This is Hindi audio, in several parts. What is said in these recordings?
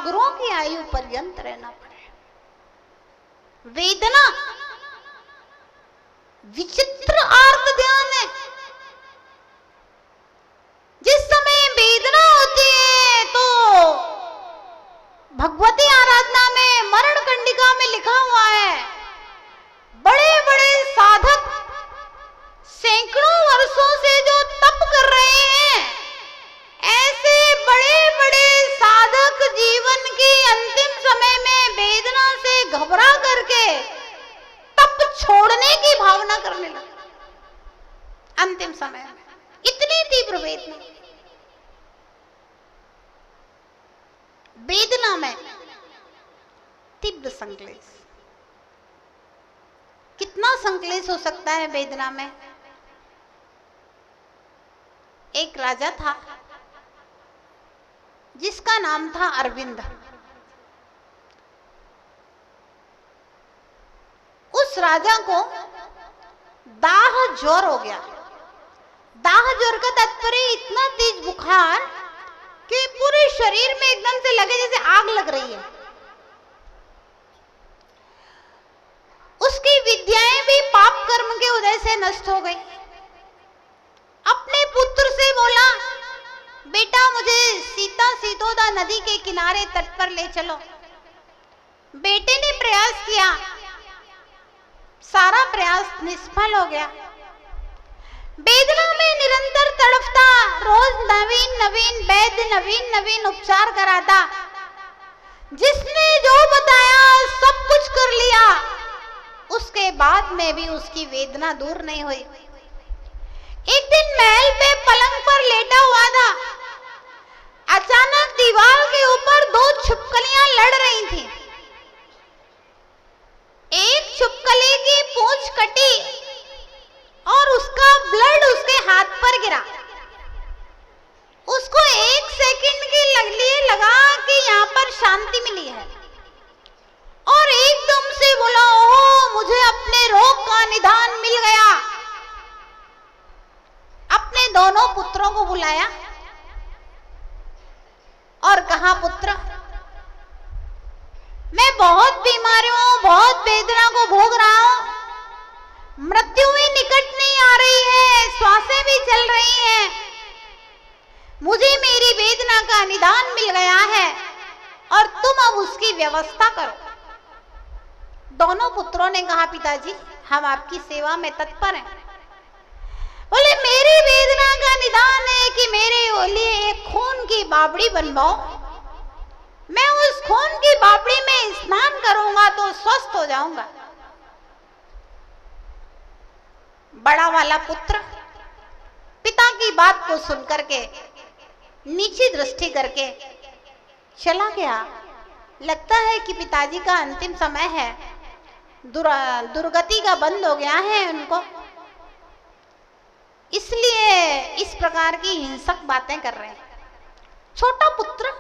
सागरों की आयु पर्यंत रहना पड़े। वेदना विचित्र आर्त ध्यान है। जिस समय वेदना होती है तो भगवती आराधना में मरण कंडिका में लिखा हुआ है, बड़े बड़े साधक सैकड़ों वर्षों से जो तप कर रहे हैं, ऐसे बड़े बड़े साधक जीवन की अंतिम समय में वेदना से घबरा करके तप छोड़ने की भावना करने लगे। अंतिम समय में इतनी तीव्र वेदना, वेदना में तीव्र संक्लेश। कितना संक्लेश हो सकता है वेदना में। एक राजा था जिसका नाम था अरविंद। उस राजा को दाह ज्वर हो गया। दाह ज्वर का तात्पर्य इतना तेज बुखार कि पूरे शरीर में एकदम से लगे जैसे आग लग रही है। उसकी विद्याएं भी पाप कर्म के उदय से नष्ट हो गई। अपने पुत्र से बोला, बेटा मुझे सीता सीतोदा नदी के किनारे तट पर ले चलो। बेटे ने प्रयास किया, सारा प्रयास निष्फल हो गया। वेदना में निरंतर तड़पता, रोज नवीन नवीन वैद्य नवीन नवीन उपचार कराता। जिसने जो बताया सब कुछ कर लिया, उसके बाद में भी उसकी वेदना दूर नहीं हुई। एक दिन महल पे पलंग पर लेटा हुआ था। अचानक दीवार के ऊपर दो छिपकलियां लड़ रही थी। एक छिपकली की पूंछ कटी और उसका ब्लड उसके हाथ पर गिरा। उसको एक सेकंड के लिए लगा कि यहाँ पर शांति मिली है, और एकदम से बोला, ओ मुझे अपने रोग का निदान मिल गया। अपने दोनों पुत्रों को बुलाया और कहा, पुत्र मैं बहुत बीमार हूं, बहुत वेदना को भोग रहा हूं, मृत्यु भी निकट नहीं आ रही है, श्वासें भी चल रही हैं, मुझे मेरी वेदना का निदान मिल गया है और तुम अब उसकी व्यवस्था करो। दोनों पुत्रों ने कहा, पिताजी हम आपकी सेवा में तत्पर हैं। बोले, मेरी वेदना का निदान है कि मेरे लिए एक खून की बावड़ी बनवाओ। मैं उस खून की बावड़ी में स्नान करूंगा तो स्वस्थ हो जाऊंगा। बड़ा वाला पुत्र पिता की बात को सुनकर के नीची दृष्टि करके चला गया। लगता है कि पिताजी का अंतिम समय है, दुर्गति का बंद हो गया है उनको, इसलिए इस प्रकार की हिंसक बातें कर रहे हैं। छोटा पुत्र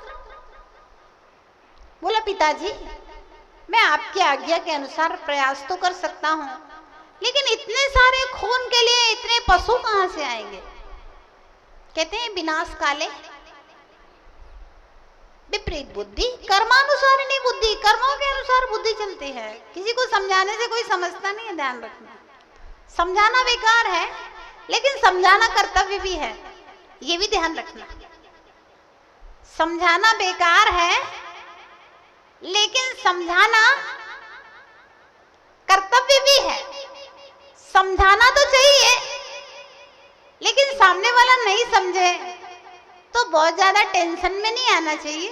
बोला, पिताजी मैं आपकी आज्ञा के अनुसार प्रयास तो कर सकता हूं, लेकिन इतने सारे खून के लिए इतने पशु कहां से आएंगे। कहते हैं, विनाश काले विपरीत बुद्धि, कर्मानुसारिणी बुद्धि, कर्मों के अनुसार बुद्धि चलती है। किसी को समझाने से कोई समझता नहीं है, ध्यान रखना। समझाना बेकार है, लेकिन समझाना कर्तव्य भी है, ये भी ध्यान रखना। समझाना बेकार है, लेकिन समझाना कर्तव्य भी है। समझाना तो चाहिए, लेकिन सामने वाला नहीं समझे तो बहुत ज्यादा टेंशन में नहीं आना चाहिए,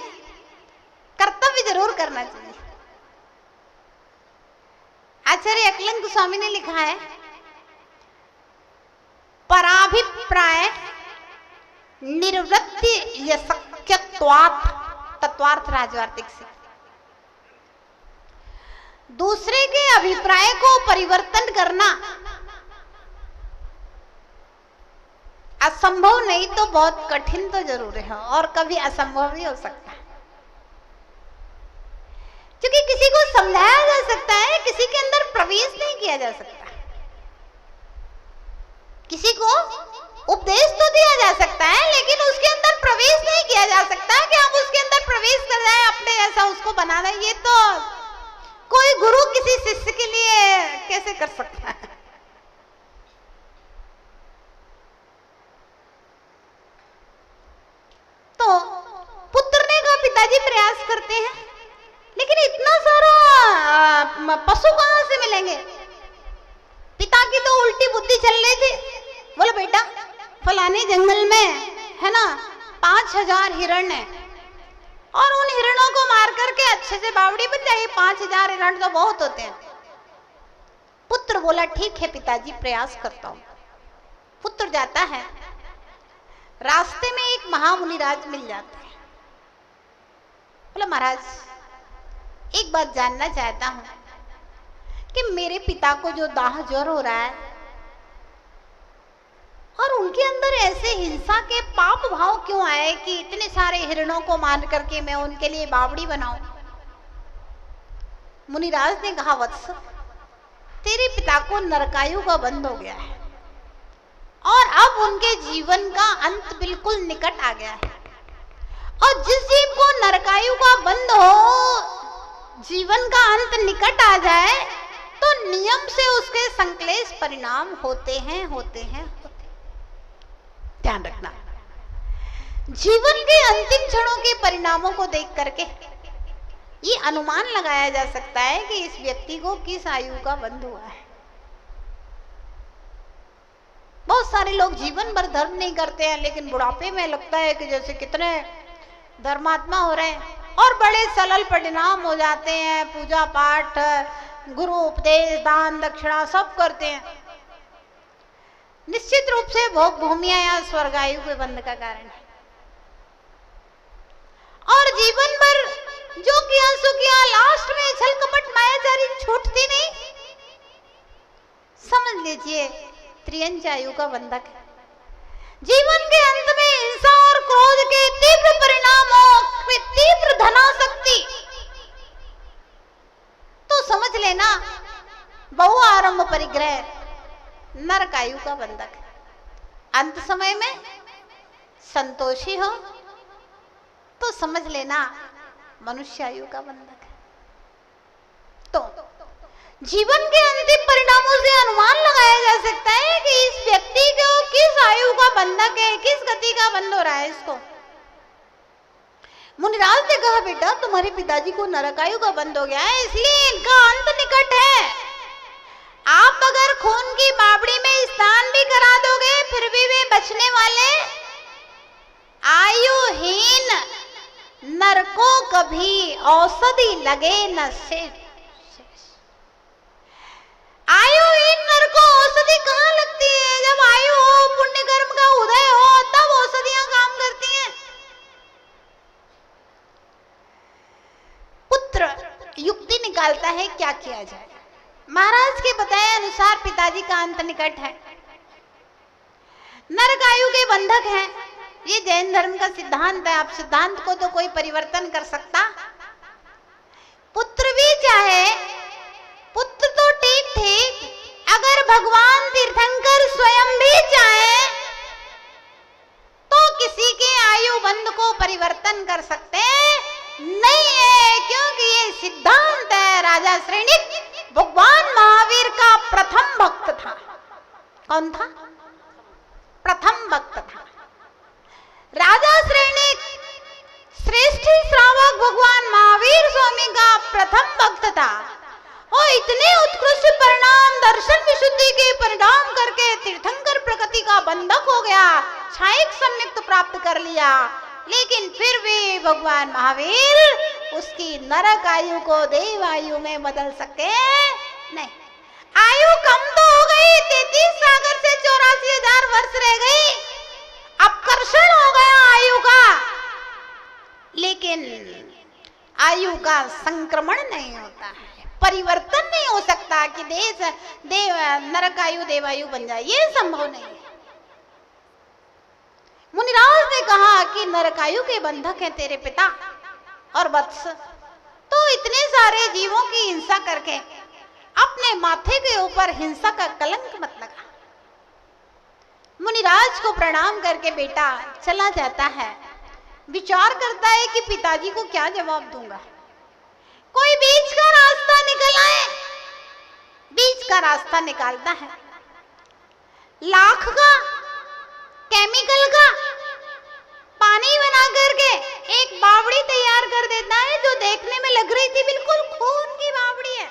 कर्तव्य जरूर करना चाहिए। आचार्य एकलिंग गोस्वामी ने लिखा है, पराभिप्राय निर्वृत्ति यशक्यत्वात्, तत्वार्थ राजवार्तिक से। दूसरे के अभिप्राय को परिवर्तन करना असंभव नहीं तो बहुत कठिन तो जरूर है, और कभी असंभव भी हो सकता है। क्योंकि किसी को समझाया जा सकता है, किसी के अंदर प्रवेश नहीं किया जा सकता। किसी को उपदेश तो दिया जा सकता है, लेकिन उसके अंदर प्रवेश नहीं किया जा सकता कि आप उसके अंदर प्रवेश कर जाए, अपने को बनाना, ये तो कोई गुरु किसी शिष्य के लिए कैसे कर सकता है। तो पुत्र ने कहा पिताजी प्रयास करते हैं, लेकिन इतना सारा पशु कहां से मिलेंगे। पिता की तो उल्टी बुद्धि चल रही थी। बोले बेटा फलाने जंगल में है ना 5000 हिरण है, और उन हिरणों को मार करके अच्छे से बावड़ी बन जाएगी। 5000 हिरण तो बहुत होते हैं। पुत्र बोला ठीक है पिताजी प्रयास करता हूं। पुत्र जाता है, रास्ते में एक महामुनिराज मिल जाते हैं। बोला महाराज एक बात जानना चाहता हूं कि मेरे पिता को जो दाह ज्वर हो रहा है और उनके अंदर ऐसे हिंसा के पाप भाव क्यों आए कि इतने सारे हिरणों को मार करके मैं उनके लिए बावड़ी बनाऊं। मुनिराज ने कहा वत्स तेरे पिता को नरकायु का बंध हो गया है और अब उनके जीवन का अंत बिल्कुल निकट आ गया है, और जिस जीव को नरकायु का बंध हो, जीवन का अंत निकट आ जाए तो नियम से उसके संक्लेश परिणाम होते हैं। ध्यान रखना, जीवन के अंतिम क्षणों के परिणामों को देख करके ये अनुमान लगाया जा सकता है कि इस व्यक्ति को किस आयु का बंध हुआ है। बहुत सारे लोग जीवन भर धर्म नहीं करते हैं, लेकिन बुढ़ापे में लगता है कि जैसे कितने धर्मात्मा हो रहे हैं, और बड़े सरल परिणाम हो जाते हैं। पूजा पाठ, गुरु उपदेश, दान दक्षिणा सब करते हैं। निश्चित रूप से भोग भूमिया या स्वर्गायु के बंध का कारण है। और जीवन भर जो किया सो किया, लास्ट में छल कपट मायाचारी छूटती नहीं। समझ लीजिए त्रियंच आयु का बंधक है। जीवन के अंत में हिंसा और क्रोध के तीव्र परिणामों में तीव्र धनासक्ति, तो समझ लेना बहु आरंभ परिग्रह नरकायु का बंधक है। अंत समय में संतोषी हो तो समझ लेना मनुष्य आयु का बंधक है। तो जीवन के अंतिम परिणामों से अनुमान लगाया जा सकता है कि इस व्यक्ति को किस आयु का बंधक है, किस गति का बंध हो रहा है इसको। मुनिराज ने कहा बेटा तुम्हारे पिताजी को नरकायु का बंध हो गया है, इसलिए इनका अंत निकट है। आप अगर खून की बावड़ी में स्नान भी करा दोगे फिर भी वे बचने वाले आयुहीन नर को कभी औषधि लगे न शेष। आयुहीन नर को औषधि कहाँ लगती है? जब आयु हो, पुण्य कर्म का उदय हो, तब औषधियां काम करती हैं। पुत्र युक्ति निकालता है क्या किया जाए। महाराज के बताए अनुसार पिताजी का अंत निकट है, नरकायु के बंधक हैं। ये जैन धर्म का सिद्धांत है। आप सिद्धांत को तो कोई परिवर्तन कर सकता? पुत्र भी चाहे, पुत्र तो ठीक ठीक, अगर भगवान तीर्थंकर स्वयं भी चाहे तो किसी के आयु बंध को परिवर्तन कर सकते नहीं है, क्योंकि ये सिद्धांत है राजा श्रेणिक भगवान महावीर का प्रथम भक्त था। कौन था? प्रथम भक्त था। राजा श्रेणिक श्रेष्ठ श्रावक भगवान महावीर स्वामी का प्रथम भक्त था, और इतने उत्कृष्ट परिणाम दर्शन विशुद्धि के परिणाम करके तीर्थंकर प्रकृति का बंधक हो गया, छायक संयुक्त प्राप्त कर लिया। लेकिन फिर भी भगवान महावीर उसकी नरक आयु को देव आयु में बदल सके नहीं। आयु कम तो हो गई, 33 सागर से 84,000 वर्ष रह गई, अपकर्षण हो गया आयु का, लेकिन आयु का संक्रमण नहीं होता है, परिवर्तन नहीं हो सकता कि नरकायु देवायु बन जाए, ये संभव नहीं है। मुनिराज ने कहा कि नरकायु के बंधक हैं तेरे पिता और वत्स, तो इतने सारे जीवों की हिंसा करके अपने माथे के ऊपर हिंसा का कलंक मत लगा। मुनिराज को प्रणाम करके बेटा चला जाता है, विचार करता है कि पिताजी को क्या जवाब दूंगा। कोई बीच का रास्ता निकल आए, बीच का रास्ता निकालता है, लाख का केमिकल का पानी बना करके एक बावड़ी तैयार कर देता है जो देखने में लग रही थी बिल्कुल खून की बावड़ी है।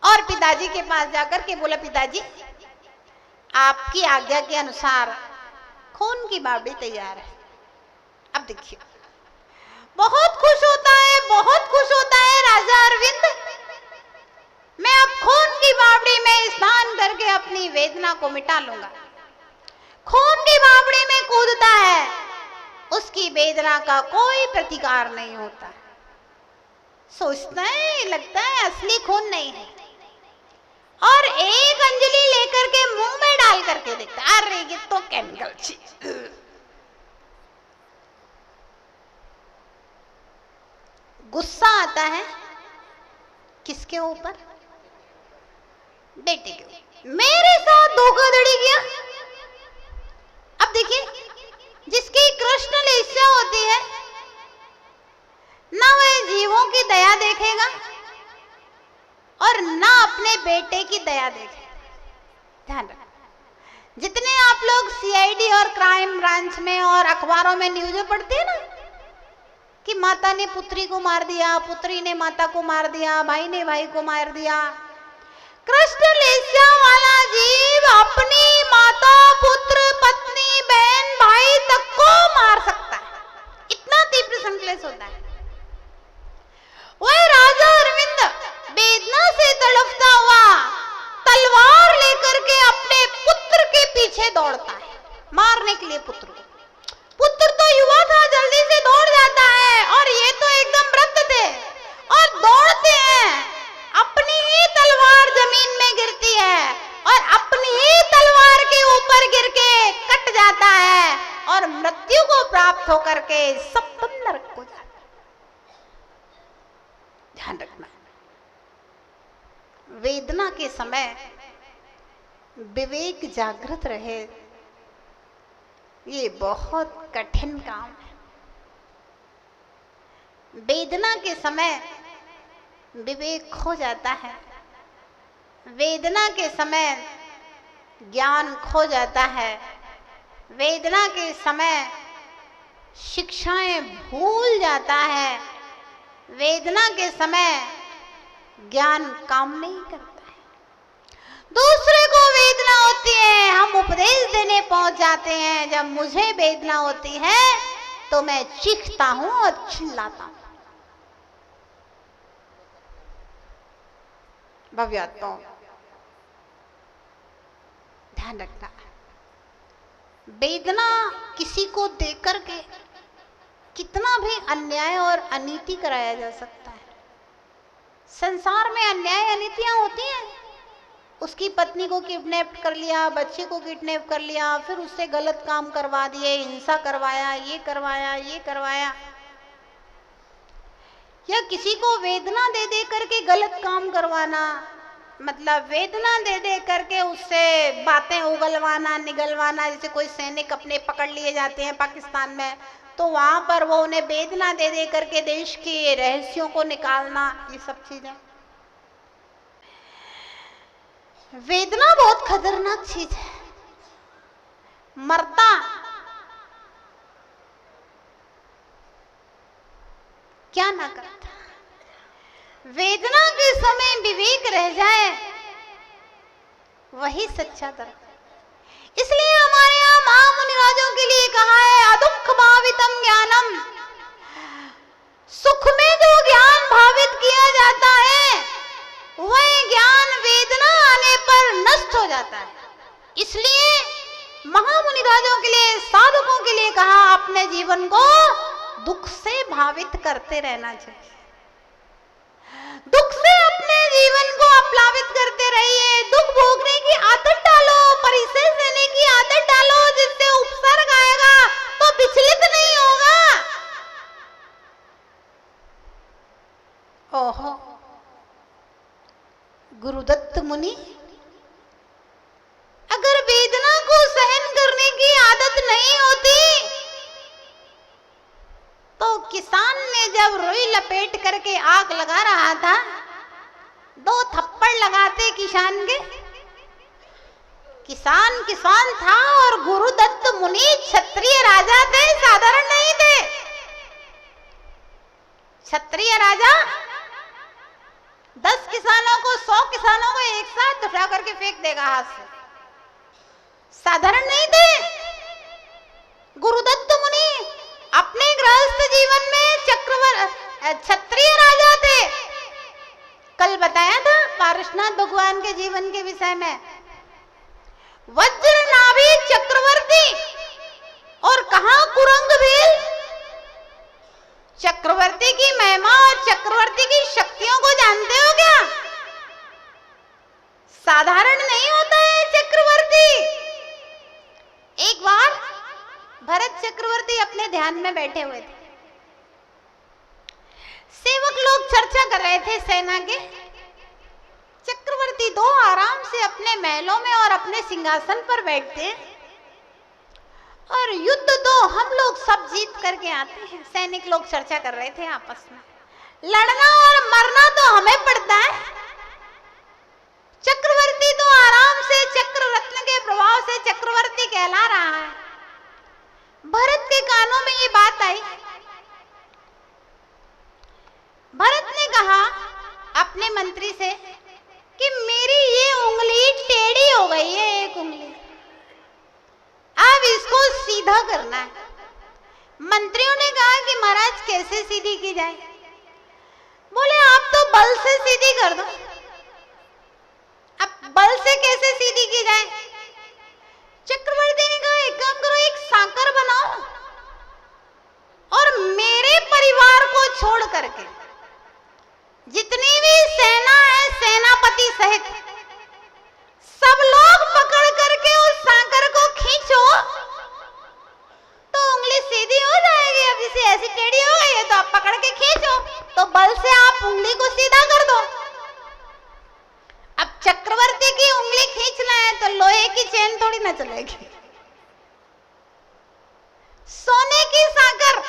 और पिताजी के पास जाकर के बोला, पिताजी आपकी आज्ञा के अनुसार खून की बावड़ी तैयार है। अब देखिए, बहुत खुश होता है, बहुत खुश होता है राजा अरविंद। मैं अब खून की बावड़ी में स्नान करके अपनी वेदना को मिटा लूंगा। खून की बावड़ी में कूदता है, उसकी वेदना का कोई प्रतिकार नहीं होता। सोचता है, लगता है असली खून नहीं है, और एक अंजलि लेकर के मुंह में डाल करके देखता है, अरे ये तो केमिकल चीज। गुस्सा आता है किसके ऊपर? बेटे के ऊपर। मेरे साथ धोखाधड़ी किया। अब देखिए, जिसकी कृष्ण लीला होती है ना वह जीवों की दया देखेगा और ना अपने बेटे की दया देखेगा। ध्यान रखना, जितने आप लोग सीआईडी और क्राइम ब्रांच में और अखबारों में न्यूज़ पढ़ते हैं ना कि माता ने पुत्री को मार दिया, पुत्री ने माता को मार दिया, भाई ने भाई को मार दिया, कृष्ण लीला वाला जीव अपनी माता, पुत्र, पत्नी, बहन, भाई तक को मार सकता है। इतना तीव्र संकलेश होता है। वह राजा अरविंद वेदना से तड़पता हुआ तलवार लेकर के अपने पुत्र के पीछे दौड़ता है, मारने के लिए पुत्र को। पुत्र तो युवा था, जल्दी से दौड़ जाता है, और ये तो एकदम वृद्ध थे और दौड़ते हैं। अपनी ही तलवार जमीन में गिरती है और अपनी ही तलवार के ऊपर गिर के कट जाता है और मृत्यु को प्राप्त होकर के सप्तम नरक को जाता है। ध्यान रखना, वेदना के समय विवेक जागृत रहे, ये बहुत कठिन काम है। वेदना के समय विवेक खो जाता है, वेदना के समय ज्ञान खो जाता है, वेदना के समय शिक्षाएं भूल जाता है, वेदना के समय ज्ञान काम नहीं करता है। दूसरे को वेदना होती है, हम उपदेश देने पहुंच जाते हैं। जब मुझे वेदना होती है तो मैं चीखता हूं और चिल्लाता हूं। भव्यात्मा, ध्यान रखना, वेदना किसी को देकर के कितना भी अन्याय और अनीति कराया जा सकता है। संसार में अन्याय अनीतियां होती हैं। उसकी पत्नी को किडनैप कर लिया, बच्चे को किडनैप कर लिया, फिर उससे गलत काम करवा दिए, हिंसा करवाया, ये करवाया, ये करवाया, या किसी को वेदना दे दे करके गलत काम करवाना, मतलब वेदना दे दे करके उससे बातें उगलवाना, निगलवाना। जैसे कोई सैनिक अपने पकड़ लिए जाते हैं पाकिस्तान में, तो वहां पर वो उन्हें वेदना दे दे करके देश के रहस्यों को निकालना, ये सब चीजें। वेदना बहुत खतरनाक चीज है। मरता क्या ना करता, वेदना के समय विवेक रह जाए, वही सच्चा दर्द। इसलिए हमारे यहाँ महामुनिराजों के लिए कहा है, अदुख भावितम ज्ञानम। सुख में जो ज्ञान भावित किया जाता है वह ज्ञान वेदना आने पर नष्ट हो जाता है। इसलिए महामुनिराजों के लिए, साधकों के लिए कहा, अपने जीवन को दुख से भावित करते रहना चाहिए। दुख से अपने जीवन को अपलावित करते रहिए। दुख भोगने की आदत डालो, परिचय देने की आदत डालो, जिससे उपसर्ग आएगा तो विचलित नहीं होगा। ओहो, गुरुदत्त मुनि अगर वेदना को सहन करने की आदत नहीं होती तो किसान ने जब रुई लपेट करके आग लगा रहा था, 2 थप्पड़ लगाते किसान के। किसान किसान था और गुरुदत्त मुनि क्षत्रिय राजा थे, साधारण नहीं थे। क्षत्रिय राजा 10 किसानों को 100 किसानों को एक साथ उठा करके फेंक देगा हाथ से, साधारण नहीं थे। गुरुदत्त मुनि अपने गृहस्थ जीवन में क्षत्रिय राजा थे। कल बताया था पारसनाथ भगवान के जीवन के विषय में। वज्र नाभि चक्रवर्ती और कहां कुरंग भील। चक्रवर्ती की महिमा और चक्रवर्ती की शक्तियों को जानते हो क्या? साधारण नहीं होता है चक्रवर्ती। एक बार भरत चक्रवर्ती अपने ध्यान में बैठे हुए थे। सेवक लोग चर्चा कर रहे थे सेना के। चक्रवर्ती 2 आराम से अपने महलों में और अपने सिंहासन पर बैठते हैं और युद्ध तो हम लोग सब जीत करके आते हैं। सैनिक लोग चर्चा कर रहे थे आपस में, लड़ना और मरना तो हमें पड़ता है। चक्रवर्ती तो आराम से चक्र रत्न के प्रभाव से चक्रवर्ती कहला रहा है। भरत के कानों में ये बात आई। भरत ने कहा अपने मंत्री से कि मेरी ये उंगली टेढ़ी हो गई है, एक उंगली, अब इसको सीधा करना है। मंत्रियों ने कहा कि महाराज कैसे सीधी की जाए? बोले आप तो बल से सीधी कर दो। अब बल से कैसे सीधी की जाए? चक्रवर्ती ने कहा एक काम करो, एक सांकर बनाओ और मेरे परिवार को छोड़ करके जितनी भी सेना है, सेनापति सहित सब लोग पकड़ करके उस सांकर को खींचो तो उंगली सीधी हो जाएगी। अब इसे ऐसी टेढ़ी हो गई है तो आप पकड़ के खींचो तो बल से आप उंगली को सीधा कर दो। अब चक्रवर्ती की उंगली खींचना है तो लोहे की चेन थोड़ी ना चलेगी, सोने की सांकर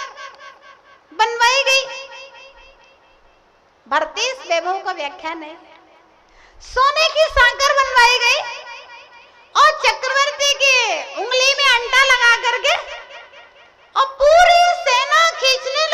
बनवाई गई। भारतीय वैभव का व्याख्यान है। सोने की सांकर बनवाई गई और चक्रवर्ती की उंगली में अंटा लगा करके और पूरी सेना खींचने